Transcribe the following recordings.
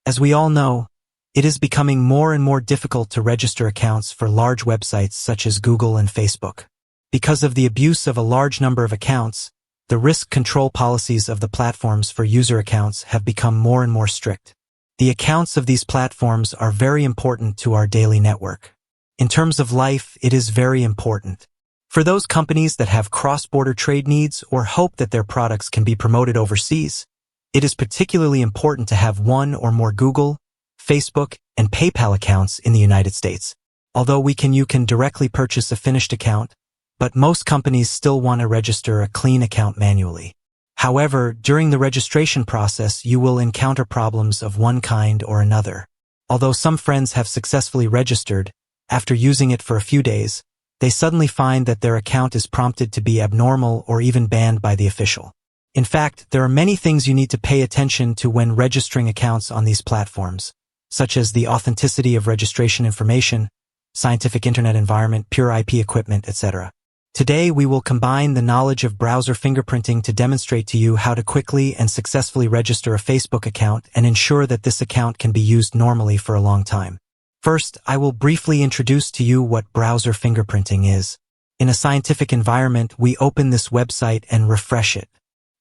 As we all know, it is becoming more and more difficult to register accounts for large websites such as Google and Facebook. Because of the abuse of a large number of accounts, the risk control policies of the platforms for user accounts have become more and more strict. The accounts of these platforms are very important to our daily network. In terms of life, it is very important. For those companies that have cross-border trade needs or hope that their products can be promoted overseas, it is particularly important to have one or more Google, Facebook, and PayPal accounts in the United States. Although you can directly purchase a finished account, but most companies still want to register a clean account manually. However, during the registration process, you will encounter problems of one kind or another. Although some friends have successfully registered, after using it for a few days, they suddenly find that their account is prompted to be abnormal or even banned by the official. In fact, there are many things you need to pay attention to when registering accounts on these platforms, such as the authenticity of registration information, scientific internet environment, pure IP equipment, etc. Today, we will combine the knowledge of browser fingerprinting to demonstrate to you how to quickly and successfully register a Facebook account and ensure that this account can be used normally for a long time. First, I will briefly introduce to you what browser fingerprinting is. In a scientific environment, we open this website and refresh it.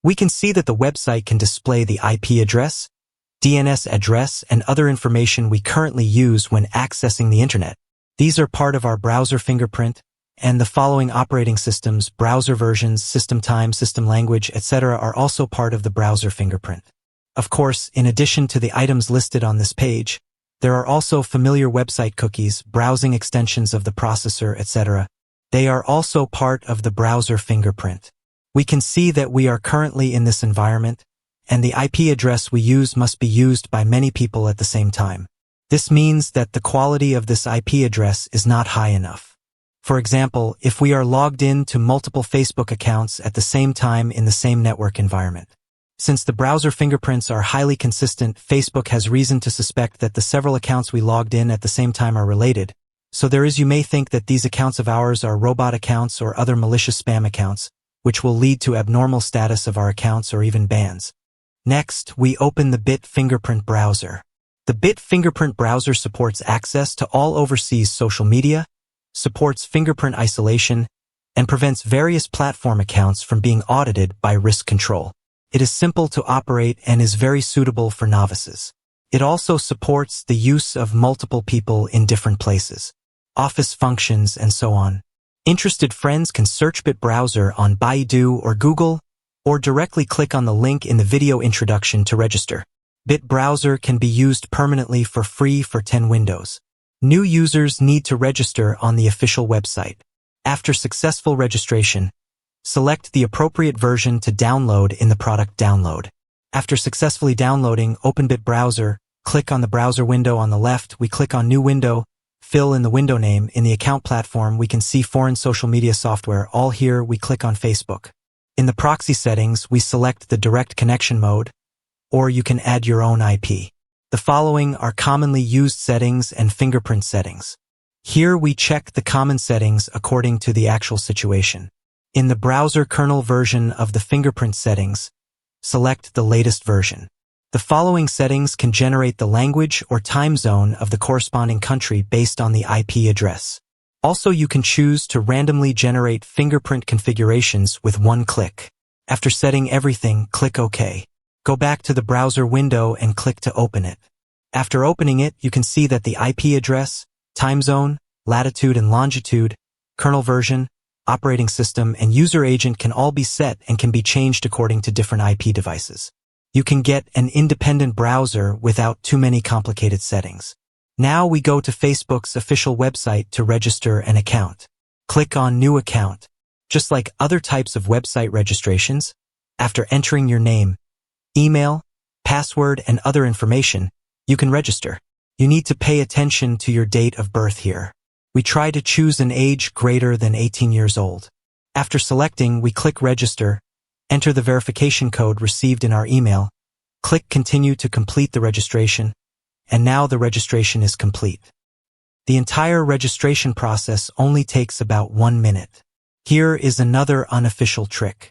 We can see that the website can display the IP address, DNS address, and other information we currently use when accessing the internet. These are part of our browser fingerprint, and the following operating systems, browser versions, system time, system language, etc. are also part of the browser fingerprint. Of course, in addition to the items listed on this page, there are also familiar website cookies, browsing extensions of the processor, etc. They are also part of the browser fingerprint. We can see that we are currently in this environment, and the IP address we use must be used by many people at the same time. This means that the quality of this IP address is not high enough. For example, if we are logged in to multiple Facebook accounts at the same time in the same network environment. Since the browser fingerprints are highly consistent, Facebook has reason to suspect that the several accounts we logged in at the same time are related. So you may think that these accounts of ours are robot accounts or other malicious spam accounts, which will lead to abnormal status of our accounts or even bans. Next, we open the BitFingerprint browser. The BitFingerprint browser supports access to all overseas social media, supports fingerprint isolation, and prevents various platform accounts from being audited by risk control. It is simple to operate and is very suitable for novices. It also supports the use of multiple people in different places, office functions, and so on. Interested friends can search BitBrowser on Baidu or Google, or directly click on the link in the video introduction to register. BitBrowser can be used permanently for free for 10 Windows. New users need to register on the official website. After successful registration, select the appropriate version to download in the product download. After successfully downloading, open BitBrowser, click on the browser window on the left, we click on New Window, fill in the window name. In the account platform, we can see foreign social media software. All here, we click on Facebook. In the proxy settings, we select the direct connection mode, or you can add your own IP. The following are commonly used settings and fingerprint settings. Here we check the common settings according to the actual situation. In the browser kernel version of the fingerprint settings, select the latest version. The following settings can generate the language or time zone of the corresponding country based on the IP address. Also, you can choose to randomly generate fingerprint configurations with one click. After setting everything, click OK. Go back to the browser window and click to open it. After opening it, you can see that the IP address, time zone, latitude and longitude, kernel version, operating system, and user agent can all be set and can be changed according to different IP devices. You can get an independent browser without too many complicated settings. Now we go to Facebook's official website to register an account. Click on New Account. Just like other types of website registrations, after entering your name, email, password, and other information, you can register. You need to pay attention to your date of birth here. We try to choose an age greater than 18 years old. After selecting, we click Register, enter the verification code received in our email, click Continue to complete the registration, and now the registration is complete. The entire registration process only takes about 1 minute. Here is another unofficial trick.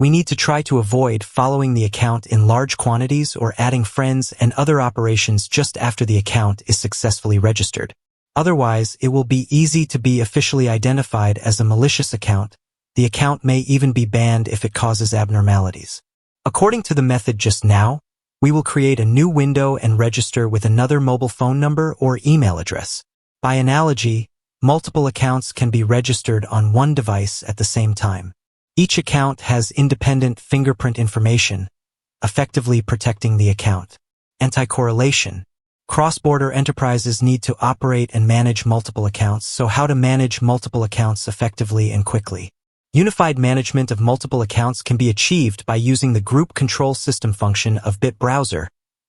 We need to try to avoid following the account in large quantities or adding friends and other operations just after the account is successfully registered. Otherwise, it will be easy to be officially identified as a malicious account. The account may even be banned if it causes abnormalities. According to the method just now, we will create a new window and register with another mobile phone number or email address. By analogy, multiple accounts can be registered on one device at the same time. Each account has independent fingerprint information, effectively protecting the account. Anti-correlation. Cross-border enterprises need to operate and manage multiple accounts, so how to manage multiple accounts effectively and quickly. Unified management of multiple accounts can be achieved by using the Group Control System function of BitBrowser,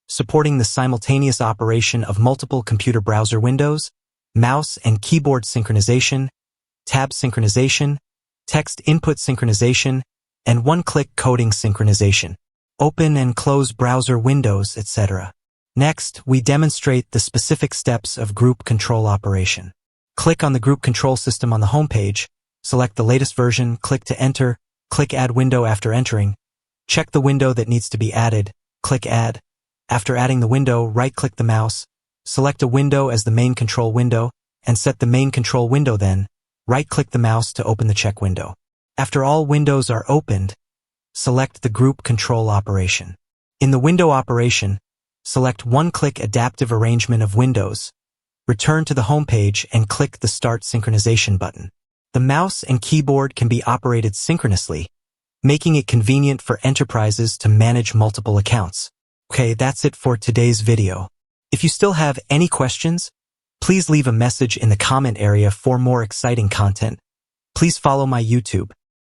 supporting the simultaneous operation of multiple computer browser windows, mouse and keyboard synchronization, tab synchronization, text input synchronization, and one-click coding synchronization, open and close browser windows, etc. Next, we demonstrate the specific steps of group control operation. Click on the Group Control System on the homepage, select the latest version, click to enter, click Add Window after entering, check the window that needs to be added, click Add. After adding the window, right-click the mouse, select a window as the main control window, and set the main control window then, right-click the mouse to open the check window. After all windows are opened, select the group control operation. In the window operation, select one-click adaptive arrangement of windows, return to the homepage and click the Start Synchronization button. The mouse and keyboard can be operated synchronously, making it convenient for enterprises to manage multiple accounts. Okay, that's it for today's video. If you still have any questions, please leave a message in the comment area for more exciting content. Please follow my YouTube